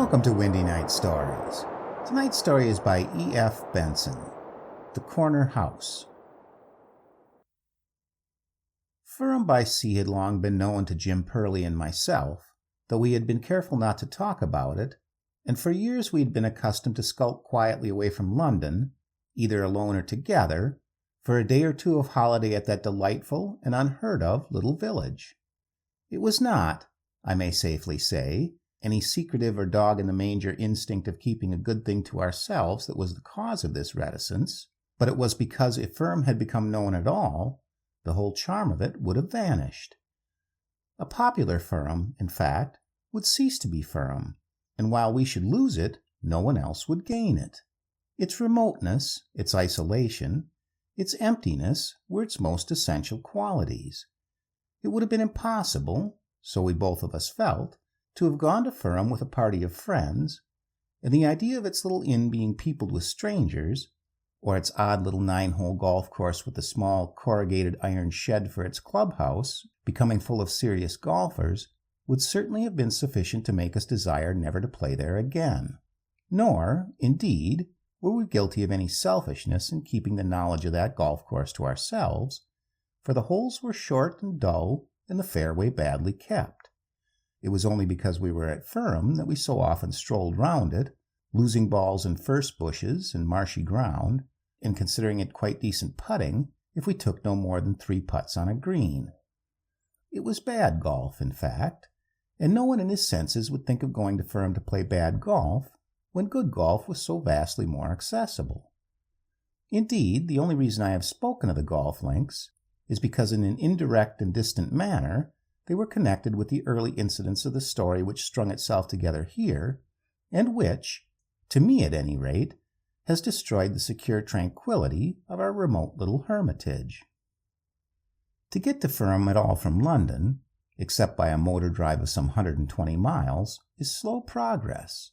Welcome to Windy Night Stories. Tonight's story is by E.F. Benson, The Corner House. Ferm by sea had long been known to Jim Purley and myself, though we had been careful not to talk about it, and for years we had been accustomed to skulk quietly away from London, either alone or together, for a day or two of holiday at that delightful and unheard-of little village. It was not, I may safely say, any secretive or dog-in-the-manger instinct of keeping a good thing to ourselves that was the cause of this reticence, but it was because if Ferm had become known at all, the whole charm of it would have vanished. A popular Ferm, in fact, would cease to be Ferm, and while we should lose it, no one else would gain it. Its remoteness, its isolation, its emptiness were its most essential qualities. It would have been impossible, so we both of us felt, to have gone to Ferm with a party of friends, and the idea of its little inn being peopled with strangers, or its odd little 9-hole golf course with a small corrugated iron shed for its clubhouse becoming full of serious golfers, would certainly have been sufficient to make us desire never to play there again. Nor, indeed, were we guilty of any selfishness in keeping the knowledge of that golf course to ourselves, for the holes were short and dull and the fairway badly kept. It was only because we were at Ferm that we so often strolled round it, losing balls in furze bushes and marshy ground, and considering it quite decent putting if we took no more than 3 putts on a green. It was bad golf, in fact, and no one in his senses would think of going to Ferm to play bad golf when good golf was so vastly more accessible. Indeed, the only reason I have spoken of the golf links is because in an indirect and distant manner they were connected with the early incidents of the story which strung itself together here, and which, to me at any rate, has destroyed the secure tranquillity of our remote little hermitage. To get to Ferm at all from London, except by a motor drive of some 120 miles, is slow progress,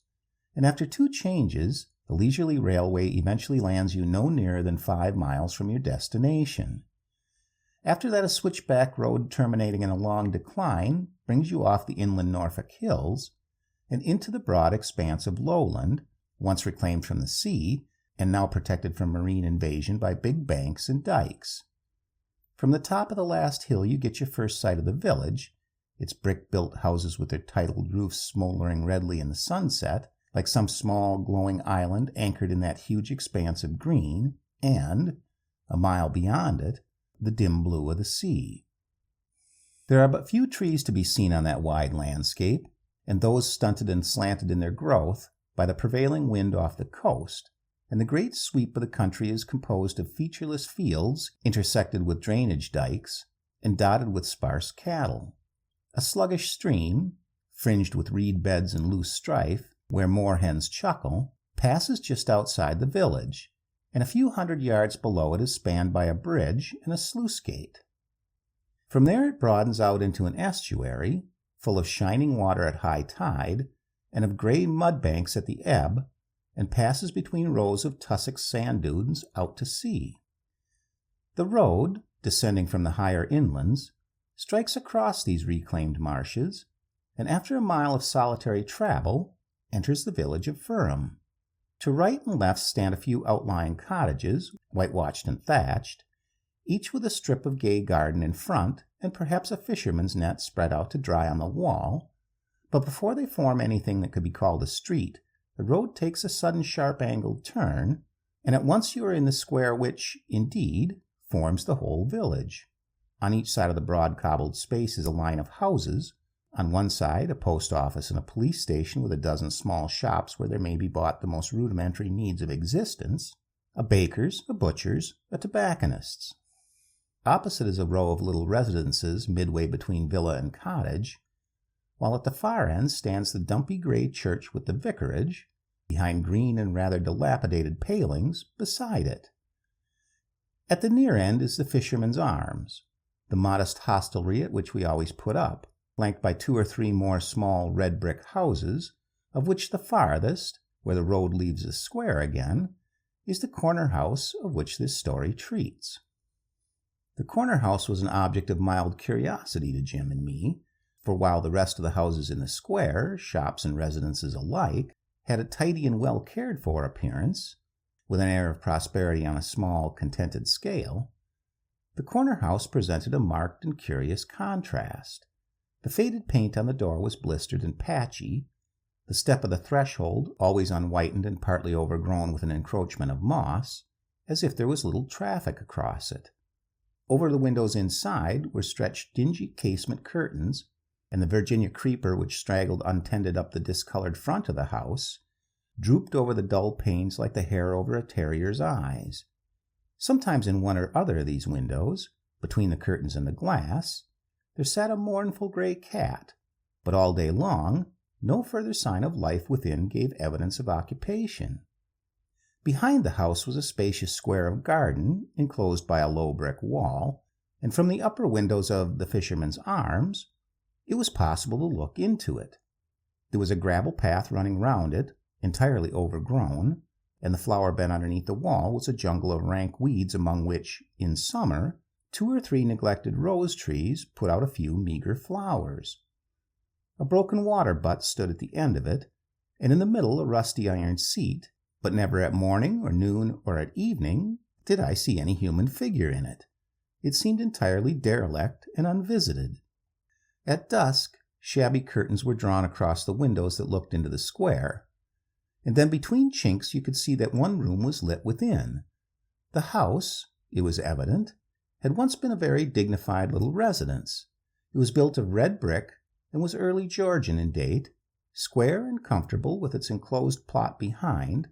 and after 2 changes, the leisurely railway eventually lands you no nearer than 5 miles from your destination. After that, a switchback road terminating in a long decline brings you off the inland Norfolk hills and into the broad expanse of lowland, once reclaimed from the sea and now protected from marine invasion by big banks and dikes. From the top of the last hill you get your first sight of the village, its brick-built houses with their titled roofs smoldering redly in the sunset, like some small glowing island anchored in that huge expanse of green, and, a mile beyond it, the dim blue of the sea. There are but few trees to be seen on that wide landscape, and those stunted and slanted in their growth by the prevailing wind off the coast, and the great sweep of the country is composed of featureless fields intersected with drainage dikes and dotted with sparse cattle. A sluggish stream, fringed with reed beds and loose strife, where moorhens chuckle, passes just outside the village, and a few 100 yards below it is spanned by a bridge and a sluice gate. From there it broadens out into an estuary, full of shining water at high tide, and of gray mud banks at the ebb, and passes between rows of tussock sand dunes out to sea. The road, descending from the higher inlands, strikes across these reclaimed marshes, and after a mile of solitary travel, enters the village of Ferm. To right and left stand a few outlying cottages, whitewashed and thatched, each with a strip of gay garden in front and perhaps a fisherman's net spread out to dry on the wall, but before they form anything that could be called a street, the road takes a sudden sharp-angled turn, and at once you are in the square which, indeed, forms the whole village. On each side of the broad cobbled space is a line of houses, on one side, a post office and a police station with a dozen small shops where there may be bought the most rudimentary needs of existence, a baker's, a butcher's, a tobacconist's. Opposite is a row of little residences midway between villa and cottage, while at the far end stands the dumpy gray church with the vicarage, behind green and rather dilapidated palings, beside it. At the near end is the Fisherman's Arms, the modest hostelry at which we always put up, flanked by 2 or 3 more small red-brick houses, of which the farthest, where the road leaves the square again, is the corner house of which this story treats. The corner house was an object of mild curiosity to Jim and me, For while the rest of the houses in the square, shops and residences alike, had a tidy and well-cared-for appearance, with an air of prosperity on a small, contented scale, the corner house presented a marked and curious contrast. The faded paint on the door was blistered and patchy, the step of the threshold always unwhitened and partly overgrown with an encroachment of moss, as if there was little traffic across it. Over the windows inside were stretched dingy casement curtains, and the Virginia creeper which straggled untended up the discolored front of the house drooped over the dull panes like the hair over a terrier's eyes. Sometimes in one or other of these windows, between the curtains and the glass, there sat a mournful gray cat, but all day long no further sign of life within gave evidence of occupation. Behind the house was a spacious square of garden, enclosed by a low brick wall, and from the upper windows of the Fisherman's Arms it was possible to look into it. There was a gravel path running round it, entirely overgrown, and the flower bed underneath the wall was a jungle of rank weeds among which, in summer, 2 or 3 neglected rose trees put out a few meager flowers. A broken water butt stood at the end of it, and in the middle a rusty iron seat, but never at morning or noon or at evening did I see any human figure in it. It seemed entirely derelict and unvisited. At dusk, shabby curtains were drawn across the windows that looked into the square, and then between chinks you could see that one room was lit within. The house, it was evident, had once been a very dignified little residence. It was built of red brick and was early Georgian in date, square and comfortable with its enclosed plot behind.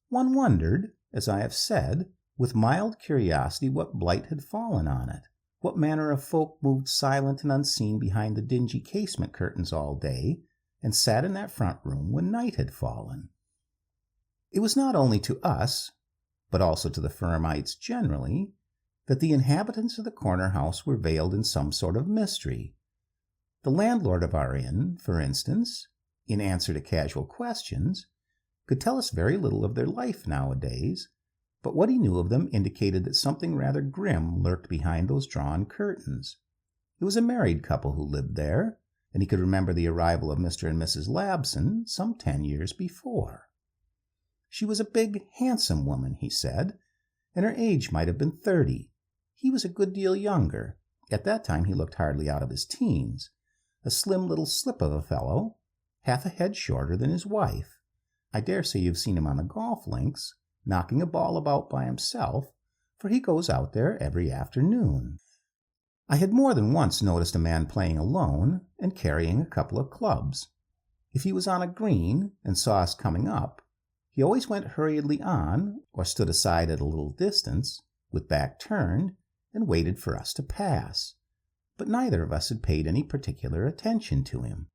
One wondered, as I have said, with mild curiosity what blight had fallen on it, what manner of folk moved silent and unseen behind the dingy casement curtains all day, and sat in that front room when night had fallen. It was not only to us, but also to the Fermites generally, that the inhabitants of the corner house were veiled in some sort of mystery. The landlord of our inn, for instance, in answer to casual questions, could tell us very little of their life nowadays, but what he knew of them indicated that something rather grim lurked behind those drawn curtains. It was a married couple who lived there, and he could remember the arrival of Mr. and Mrs. Labson some 10 years before. She was a big, handsome woman, he said, and her age might have been 30. He was a good deal younger. At that time he looked hardly out of his teens, a slim little slip of a fellow, half a head shorter than his wife. I dare say you've seen him on the golf links, knocking a ball about by himself, for he goes out there every afternoon. I had more than once noticed a man playing alone and carrying a couple of clubs. If he was on a green and saw us coming up, he always went hurriedly on, or stood aside at a little distance, with back turned, and waited for us to pass. But neither of us had paid any particular attention to him.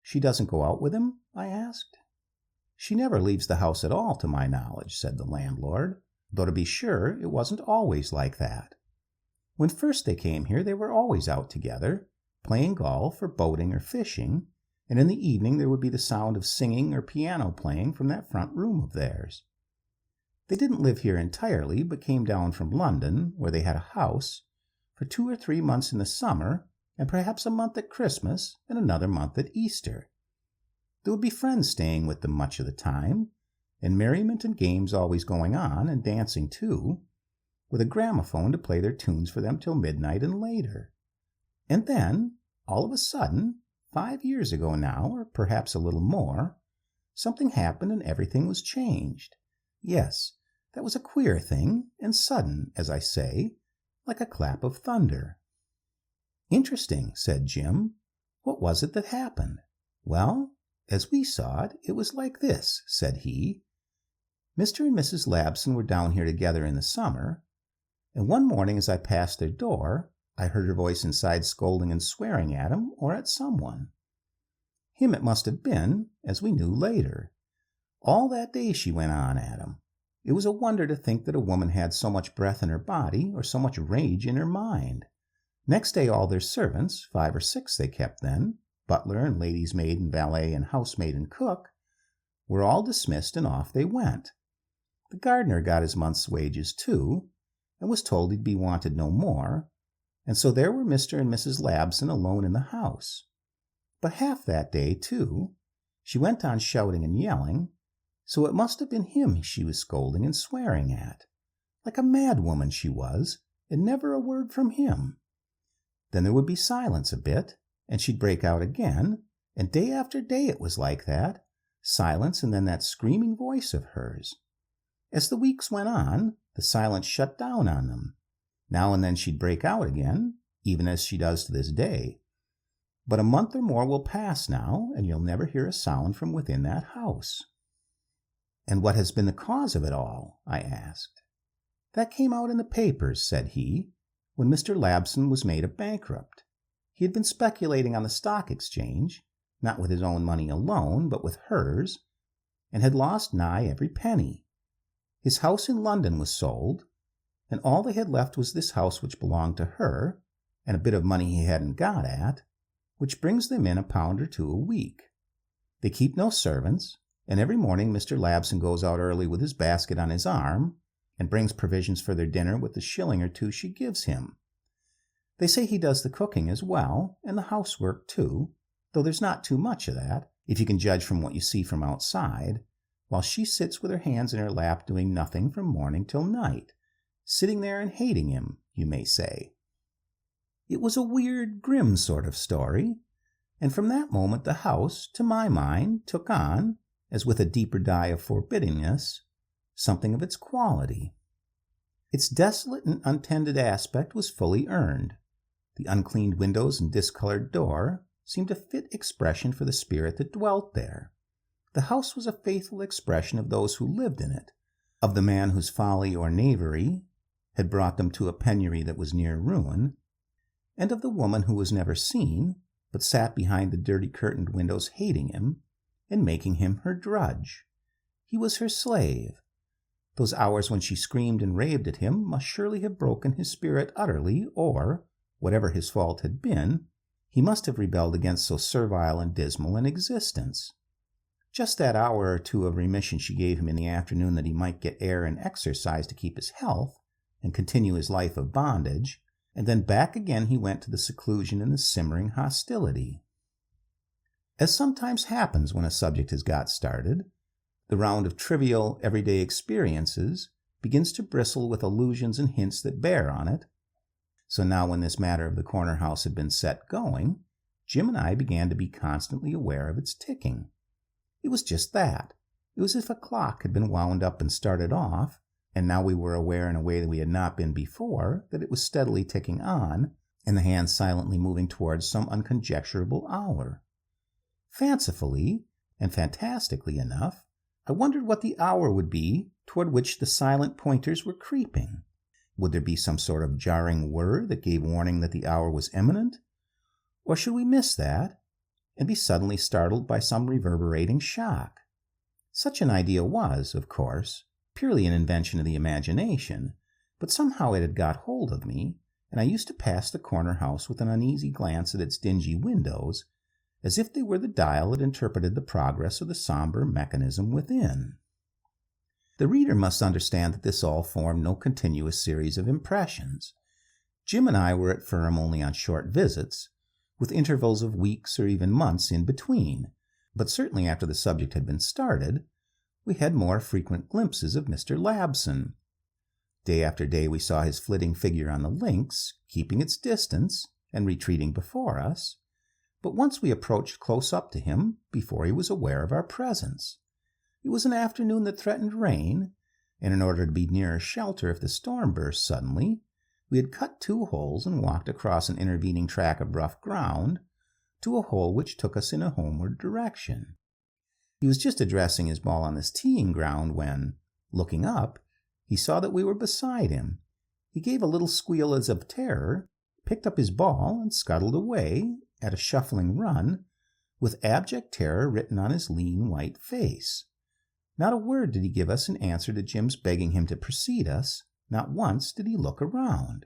"She doesn't go out with him?" I asked. "She never leaves the house at all, to my knowledge," said the landlord, "though to be sure it wasn't always like that. When first they came here they were always out together, playing golf or boating or fishing, and in the evening there would be the sound of singing or piano playing from that front room of theirs. They didn't live here entirely, but came down from London, where they had a house, for 2 or 3 months in the summer, and perhaps a month at Christmas and another month at Easter. There would be friends staying with them much of the time, and merriment and games always going on, and dancing too, with a gramophone to play their tunes for them till midnight and later. And then, all of a sudden, 5 years ago now, or perhaps a little more, something happened and everything was changed. Yes, that was a queer thing, and sudden, as I say, like a clap of thunder." "Interesting," said Jim. "What was it that happened?" "Well, as we saw it, it was like this," said he. "Mr. and Mrs. Labson were down here together in the summer, and one morning as I passed their door, I heard her voice inside scolding and swearing at him or at someone. Him it must have been, as we knew later. All that day she went on at him. It was a wonder to think that a woman had so much breath in her body or so much rage in her mind. Next day all their servants, 5 or 6 they kept then, butler and lady's maid and valet and housemaid and cook, were all dismissed and off they went. The gardener got his month's wages too, and was told he'd be wanted no more, and so there were Mr. and Mrs. Labson alone in the house. But half that day, too, she went on shouting and yelling, so it must have been him she was scolding and swearing at. Like a mad woman she was, and never a word from him. Then there would be silence a bit, and she'd break out again, and day after day it was like that, silence and then that screaming voice of hers. As the weeks went on, the silence shut down on them. Now and then she'd break out again, even as she does to this day. But a month or more will pass now, and you'll never hear a sound from within that house. And what has been the cause of it all? I asked. That came out in the papers, said he, when Mr. Labson was made a bankrupt. He had been speculating on the stock exchange, not with his own money alone, but with hers, and had lost nigh every penny. His house in London was sold, and all they had left was this house which belonged to her, and a bit of money he hadn't got at, which brings them in £1 or £2 a week. They keep no servants, and every morning Mr. Labson goes out early with his basket on his arm, and brings provisions for their dinner with the £1 or £2 she gives him. They say he does the cooking as well, and the housework too, though there's not too much of that, if you can judge from what you see from outside, while she sits with her hands in her lap doing nothing from morning till night, sitting there and hating him, you may say. It was a weird, grim sort of story, and from that moment the house, to my mind, took on, as with a deeper dye of forbiddingness, something of its quality. Its desolate and untended aspect was fully earned. The uncleaned windows and discolored door seemed a fit expression for the spirit that dwelt there. The house was a faithful expression of those who lived in it, of the man whose folly or knavery had brought them to a penury that was near ruin, and of the woman who was never seen, but sat behind the dirty curtained windows hating him and making him her drudge. He was her slave. Those hours when she screamed and raved at him must surely have broken his spirit utterly, or, whatever his fault had been, he must have rebelled against so servile and dismal an existence. Just that hour or two of remission she gave him in the afternoon that he might get air and exercise to keep his health and continue his life of bondage, and then back again he went to the seclusion and the simmering hostility. As sometimes happens when a subject has got started, the round of trivial, everyday experiences begins to bristle with allusions and hints that bear on it. So now when this matter of the corner house had been set going, Jim and I began to be constantly aware of its ticking. It was just that. It was as if a clock had been wound up and started off, and now we were aware in a way that we had not been before that it was steadily ticking on, and the hands silently moving towards some unconjecturable hour. Fancifully, and fantastically enough, I wondered what the hour would be toward which the silent pointers were creeping. Would there be some sort of jarring whir that gave warning that the hour was imminent? Or should we miss that and be suddenly startled by some reverberating shock? Such an idea was, of course, purely an invention of the imagination, but somehow it had got hold of me, and I used to pass the corner house with an uneasy glance at its dingy windows, as if they were the dial that interpreted the progress of the somber mechanism within. The reader must understand that this all formed no continuous series of impressions. Jim and I were at Ferm only on short visits, with intervals of weeks or even months in between, but certainly after the subject had been started, we had more frequent glimpses of Mr. Labson. Day after day we saw his flitting figure on the links, keeping its distance and retreating before us, but once we approached close up to him before he was aware of our presence. It was an afternoon that threatened rain, and in order to be nearer shelter if the storm burst suddenly, we had cut 2 holes and walked across an intervening track of rough ground to a hole which took us in a homeward direction. He was just addressing his ball on this teeing ground when, looking up, he saw that we were beside him. He gave a little squeal as of terror, picked up his ball, and scuttled away, at a shuffling run, with abject terror written on his lean white face. Not a word did he give us in answer to Jim's begging him to precede us. Not once did he look around.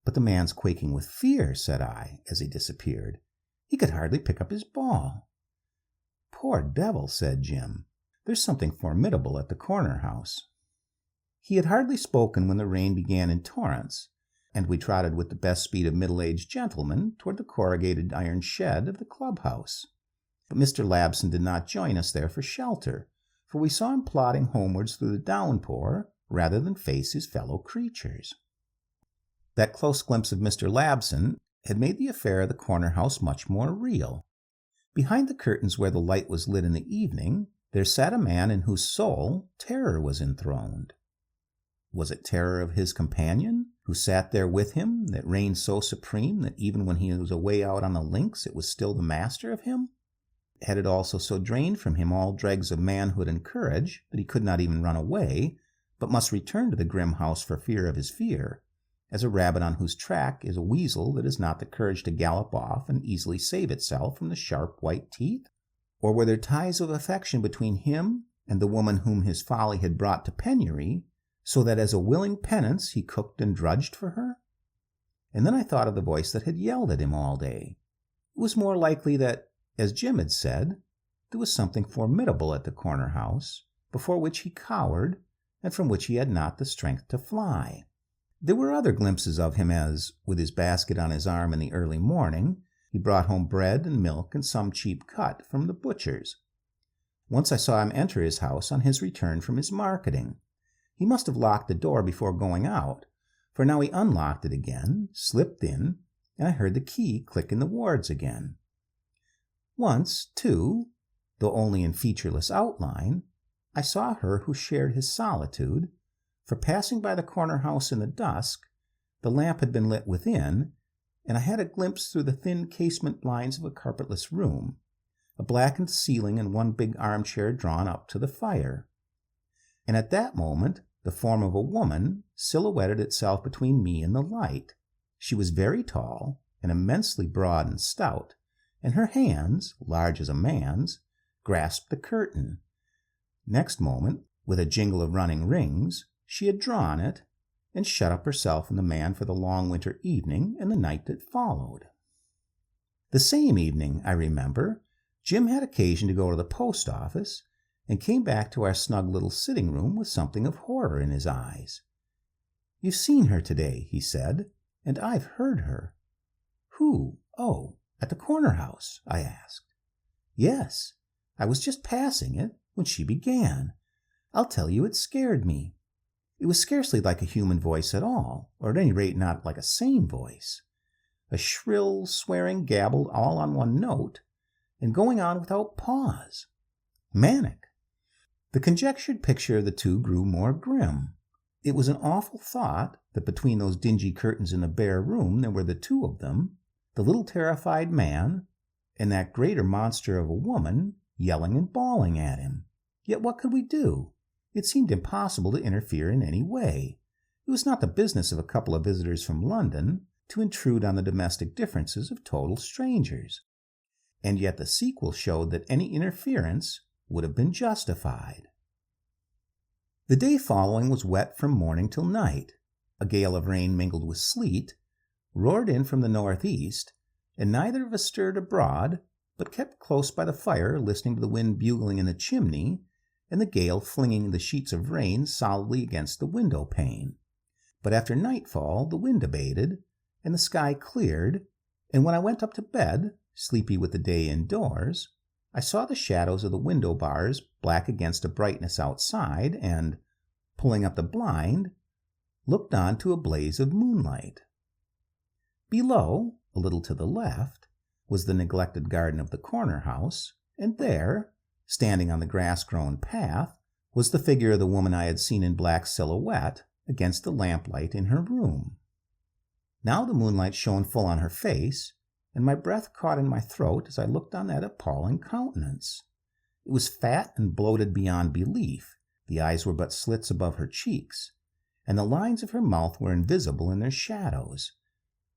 "But the man's quaking with fear," said I, as he disappeared. "He could hardly pick up his ball." "Poor devil," said Jim. "There's something formidable at the corner house." He had hardly spoken when the rain began in torrents, and we trotted with the best speed of middle-aged gentlemen toward the corrugated iron shed of the clubhouse. But Mr. Labson did not join us there for shelter, for we saw him plodding homewards through the downpour rather than face his fellow creatures. That close glimpse of Mr. Labson had made the affair of the corner house much more real. Behind the curtains where the light was lit in the evening, there sat a man in whose soul terror was enthroned. Was it terror of his companion, who sat there with him, that reigned so supreme that even when he was away out on the links it was still the master of him? Had it also so drained from him all dregs of manhood and courage that he could not even run away, but must return to the grim house for fear of his fear, as a rabbit on whose track is a weasel that has not the courage to gallop off and easily save itself from the sharp white teeth? Or were there ties of affection between him and the woman whom his folly had brought to penury, so that as a willing penance he cooked and drudged for her? And then I thought of the voice that had yelled at him all day. It was more likely that, as Jim had said, there was something formidable at the corner house, before which he cowered, and from which he had not the strength to fly. There were other glimpses of him as, with his basket on his arm in the early morning, he brought home bread and milk and some cheap cut from the butcher's. Once I saw him enter his house on his return from his marketing. He must have locked the door before going out, for now he unlocked it again, slipped in, and I heard the key click in the wards again. Once, too, though only in featureless outline, I saw her who shared his solitude, for passing by the corner house in the dusk, the lamp had been lit within, and I had a glimpse through the thin casement blinds of a carpetless room, a blackened ceiling and one big armchair drawn up to the fire. And at that moment the form of a woman silhouetted itself between me and the light. She was very tall and immensely broad and stout, and her hands, large as a man's, grasped the curtain. Next moment, with a jingle of running rings, she had drawn it, and shut up herself and the man for the long winter evening and the night that followed. The same evening, I remember, Jim had occasion to go to the post office, and came back to our snug little sitting room with something of horror in his eyes. "You've seen her today," he said, "and I've heard her." "Who? Oh, at the corner house?" I asked. "Yes, I was just passing it when she began. I'll tell you, it scared me. It was scarcely like a human voice at all, or at any rate not like a sane voice. A shrill, swearing gabble all on one note, and going on without pause. Manic. The conjectured picture of the two grew more grim. It was an awful thought that between those dingy curtains in the bare room there were the two of them, the little terrified man, and that greater monster of a woman, yelling and bawling at him. Yet what could we do? It seemed impossible to interfere in any way. It was not the business of a couple of visitors from London to intrude on the domestic differences of total strangers. And yet the sequel showed that any interference would have been justified. The day following was wet from morning till night. A gale of rain mingled with sleet roared in from the northeast, and neither of us stirred abroad, but kept close by the fire, listening to the wind bugling in the chimney, and the gale flinging the sheets of rain solidly against the window pane. But after nightfall the wind abated, and the sky cleared, and when I went up to bed, sleepy with the day indoors, I saw the shadows of the window bars black against the brightness outside, and, pulling up the blind, looked on to a blaze of moonlight. Below, a little to the left, was the neglected garden of the corner house, and there, standing on the grass-grown path, was the figure of the woman I had seen in black silhouette against the lamplight in her room. Now the moonlight shone full on her face, and my breath caught in my throat as I looked on that appalling countenance. It was fat and bloated beyond belief, the eyes were but slits above her cheeks, and the lines of her mouth were invisible in their shadows.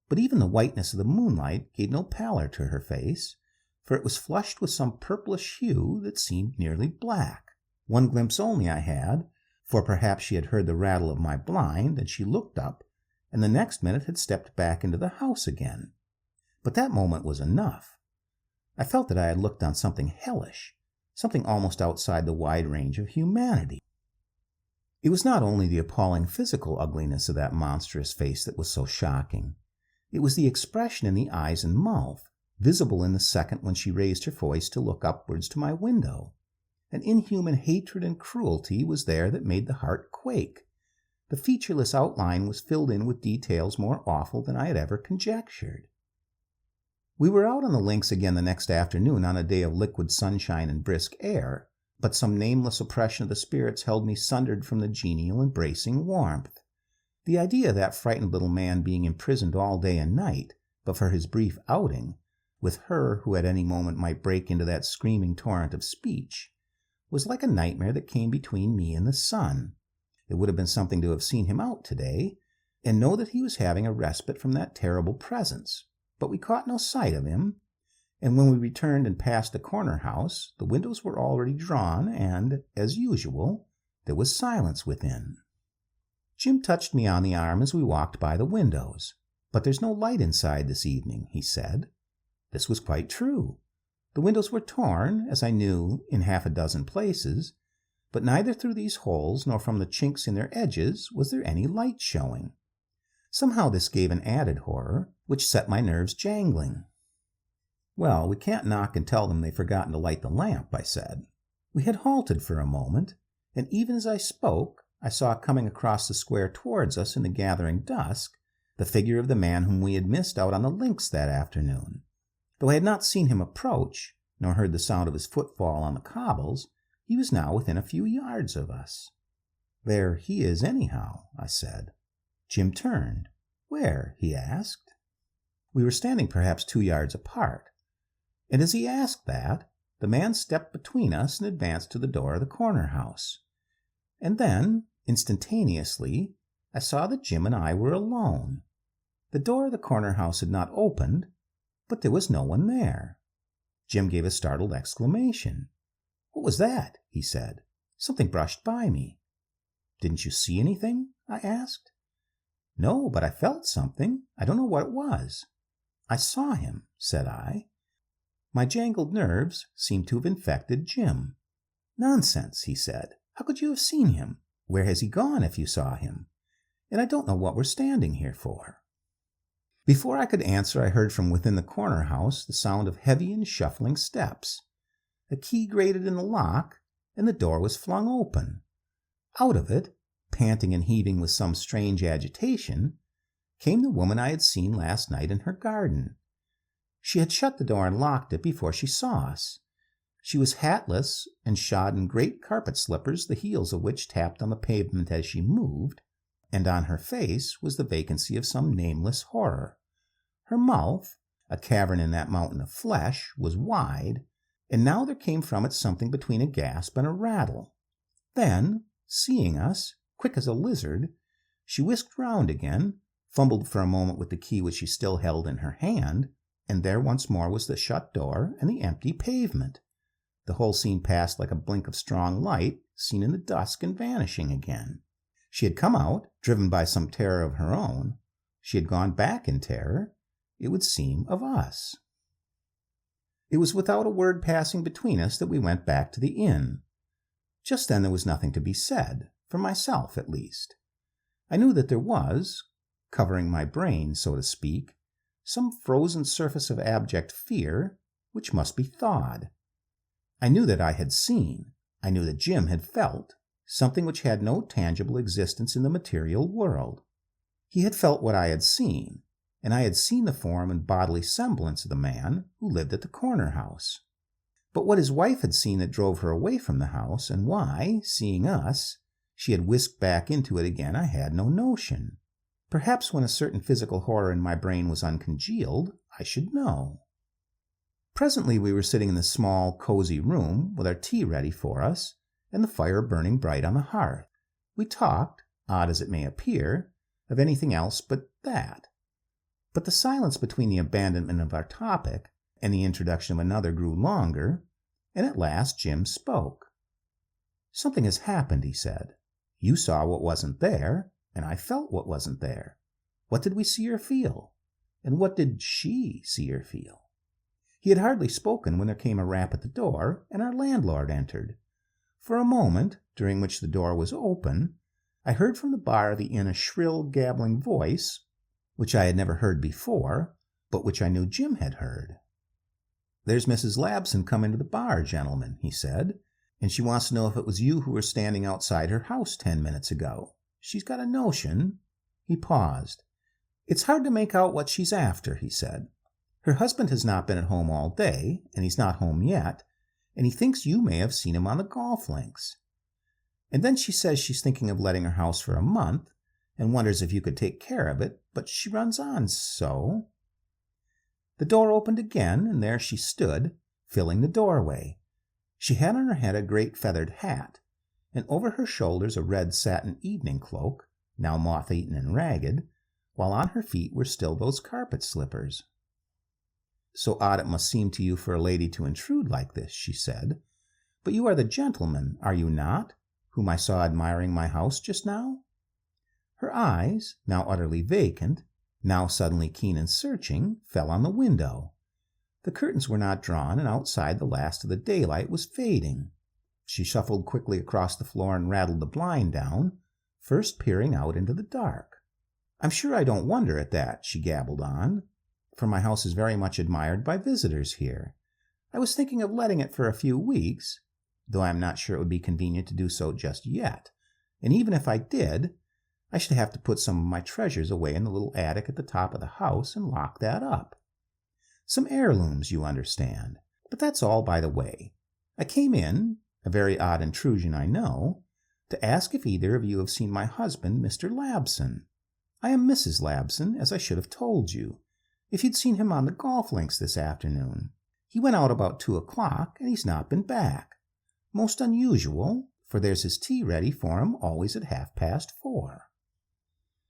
But even the whiteness of the moonlight gave no pallor to her face, for it was flushed with some purplish hue that seemed nearly black. One glimpse only I had, for perhaps she had heard the rattle of my blind, and she looked up, and the next minute had stepped back into the house again. But that moment was enough. I felt that I had looked on something hellish, something almost outside the wide range of humanity. It was not only the appalling physical ugliness of that monstrous face that was so shocking. It was the expression in the eyes and mouth, visible in the second when she raised her voice to look upwards to my window. An inhuman hatred and cruelty was there that made the heart quake. The featureless outline was filled in with details more awful than I had ever conjectured. We were out on the links again the next afternoon on a day of liquid sunshine and brisk air, but some nameless oppression of the spirits held me sundered from the genial and bracing warmth. The idea of that frightened little man being imprisoned all day and night, but for his brief outing, with her who at any moment might break into that screaming torrent of speech, was like a nightmare that came between me and the sun. It would have been something to have seen him out today, and know that he was having a respite from that terrible presence. But we caught no sight of him, and when we returned and passed the corner house, the windows were already drawn, and, as usual, there was silence within. Jim touched me on the arm as we walked by the windows. "But there's no light inside this evening," he said. This was quite true. The windows were torn, as I knew, in half a dozen places, but neither through these holes nor from the chinks in their edges was there any light showing. Somehow this gave an added horror, which set my nerves jangling. "Well, we can't knock and tell them they've forgotten to light the lamp," I said. We had halted for a moment, and even as I spoke, I saw coming across the square towards us in the gathering dusk the figure of the man whom we had missed out on the links that afternoon. Though I had not seen him approach, nor heard the sound of his footfall on the cobbles, he was now within a few yards of us. "There he is, anyhow," I said. Jim turned. "Where?" he asked. We were standing perhaps 2 yards apart, and as he asked that, the man stepped between us and advanced to the door of the corner house. And then, instantaneously, I saw that Jim and I were alone. The door of the corner house had not opened, but there was no one there. Jim gave a startled exclamation. "What was that?" he said. "Something brushed by me." "Didn't you see anything?" I asked. "No, but I felt something. I don't know what it was." "I saw him," said I. My jangled nerves seemed to have infected Jim. "Nonsense," he said. "How could you have seen him? Where has he gone if you saw him? And I don't know what we're standing here for." Before I could answer, I heard from within the corner house the sound of heavy and shuffling steps. A key grated in the lock, and the door was flung open. Out of it, panting and heaving with some strange agitation, came the woman I had seen last night in her garden. She had shut the door and locked it before she saw us. She was hatless and shod in great carpet slippers, the heels of which tapped on the pavement as she moved, and on her face was the vacancy of some nameless horror. Her mouth, a cavern in that mountain of flesh, was wide, and now there came from it something between a gasp and a rattle. Then, seeing us, quick as a lizard, she whisked round again, fumbled for a moment with the key which she still held in her hand, and there once more was the shut door and the empty pavement. The whole scene passed like a blink of strong light, seen in the dusk and vanishing again. She had come out, driven by some terror of her own. She had gone back in terror, it would seem, of us. It was without a word passing between us that we went back to the inn. Just then there was nothing to be said, for myself at least. I knew that there was, covering my brain, so to speak, some frozen surface of abject fear which must be thawed. I knew that I had seen, I knew that Jim had felt, something which had no tangible existence in the material world. He had felt what I had seen, and I had seen the form and bodily semblance of the man who lived at the corner house. But what his wife had seen that drove her away from the house, and why, seeing us, she had whisked back into it again, I had no notion. Perhaps when a certain physical horror in my brain was uncongealed, I should know. Presently we were sitting in the small, cozy room, with our tea ready for us, and the fire burning bright on the hearth. We talked, odd as it may appear, of anything else but that. But the silence between the abandonment of our topic and the introduction of another grew longer, and at last Jim spoke. "Something has happened," he said. "You saw what wasn't there, and I felt what wasn't there. What did we see or feel? And what did she see or feel?" He had hardly spoken when there came a rap at the door, and our landlord entered. For a moment, during which the door was open, I heard from the bar of the inn a shrill, gabbling voice, which I had never heard before, but which I knew Jim had heard. "There's Mrs. Labson come into the bar, gentlemen," he said, "and she wants to know if it was you who were standing outside her house 10 minutes ago. She's got a notion—" He paused. "It's hard to make out what she's after," he said. "Her husband has not been at home all day, and he's not home yet, and he thinks you may have seen him on the golf links. And then she says she's thinking of letting her house for a month, and wonders if you could take care of it, but she runs on so—" The door opened again, and there she stood, filling the doorway. She had on her head a great feathered hat, and over her shoulders a red satin evening cloak, now moth-eaten and ragged, while on her feet were still those carpet slippers. "So odd it must seem to you for a lady to intrude like this," she said. "But you are the gentleman, are you not, whom I saw admiring my house just now?" Her eyes, now utterly vacant, now suddenly keen and searching, fell on the window. The curtains were not drawn, and outside the last of the daylight was fading. She shuffled quickly across the floor and rattled the blind down, first peering out into the dark. "I'm sure I don't wonder at that," she gabbled on, "for my house is very much admired by visitors here. I was thinking of letting it for a few weeks, though I am not sure it would be convenient to do so just yet, and even if I did, I should have to put some of my treasures away in the little attic at the top of the house and lock that up. Some heirlooms, you understand. But that's all by the way. I came in, a very odd intrusion I know, to ask if either of you have seen my husband, Mr. Labson. I am Mrs. Labson, as I should have told you, if you'd seen him on the golf links this afternoon. He went out about 2 o'clock, and he's not been back. Most unusual, for there's his tea ready for him always at 4:30.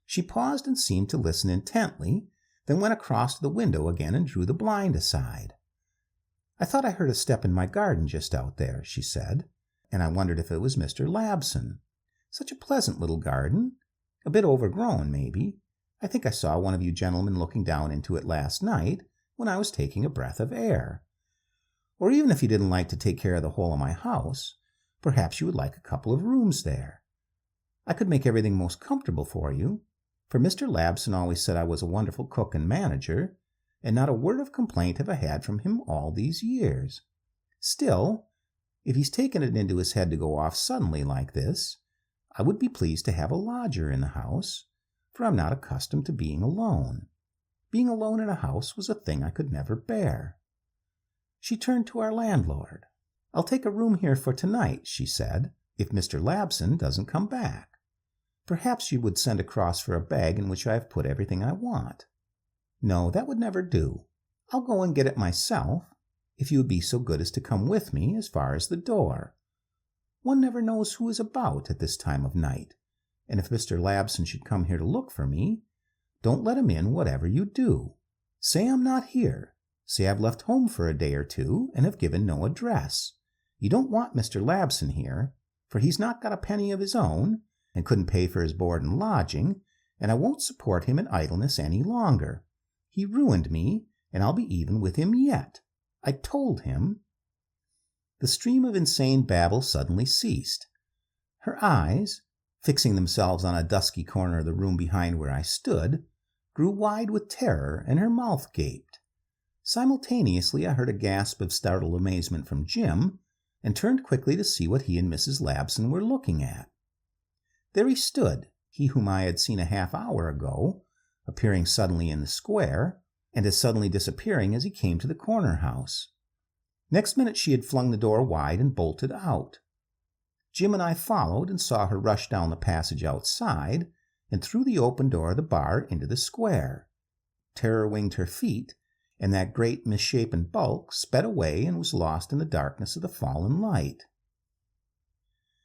She paused and seemed to listen intently, then went across to the window again and drew the blind aside. "I thought I heard a step in my garden just out there," she said, "and I wondered if it was Mr. Labson. Such a pleasant little garden, a bit overgrown, maybe. I think I saw one of you gentlemen looking down into it last night when I was taking a breath of air. Or even if you didn't like to take care of the whole of my house, perhaps you would like a couple of rooms there. I could make everything most comfortable for you, for Mr. Labson always said I was a wonderful cook and manager, and not a word of complaint have I had from him all these years. Still, if he's taken it into his head to go off suddenly like this, I would be pleased to have a lodger in the house, for I'm not accustomed to being alone. Being alone in a house was a thing I could never bear." She turned to our landlord. "I'll take a room here for tonight," she said, "if Mr. Labson doesn't come back. Perhaps you would send across for a bag in which I have put everything I want. No, that would never do. I'll go and get it myself, if you would be so good as to come with me as far as the door. One never knows who is about at this time of night, and if Mr. Labson should come here to look for me, don't let him in whatever you do. Say I'm not here. Say I've left home for a day or two and have given no address. You don't want Mr. Labson here, for he's not got a penny of his own, and couldn't pay for his board and lodging, and I won't support him in idleness any longer. He ruined me, and I'll be even with him yet. I told him—" The stream of insane babble suddenly ceased. Her eyes, fixing themselves on a dusky corner of the room behind where I stood, grew wide with terror, and her mouth gaped. Simultaneously I heard a gasp of startled amazement from Jim, and turned quickly to see what he and Mrs. Labson were looking at. There he stood, he whom I had seen a half-hour ago, appearing suddenly in the square, and as suddenly disappearing as he came to the corner house. Next minute she had flung the door wide and bolted out. Jim and I followed and saw her rush down the passage outside and through the open door of the bar into the square. Terror winged her feet, and that great misshapen bulk sped away and was lost in the darkness of the fallen light.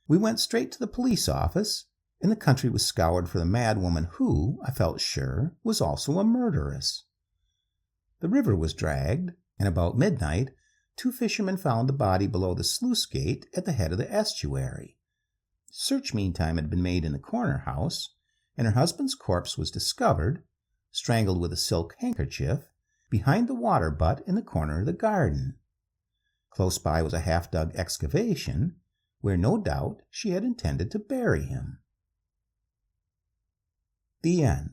We went straight to the police office, and the country was scoured for the madwoman who, I felt sure, was also a murderess. The river was dragged, and about midnight 2 fishermen found the body below the sluice gate at the head of the estuary. Search meantime had been made in the corner house, and her husband's corpse was discovered, strangled with a silk handkerchief, behind the water butt in the corner of the garden. Close by was a half-dug excavation, where no doubt she had intended to bury him. The end.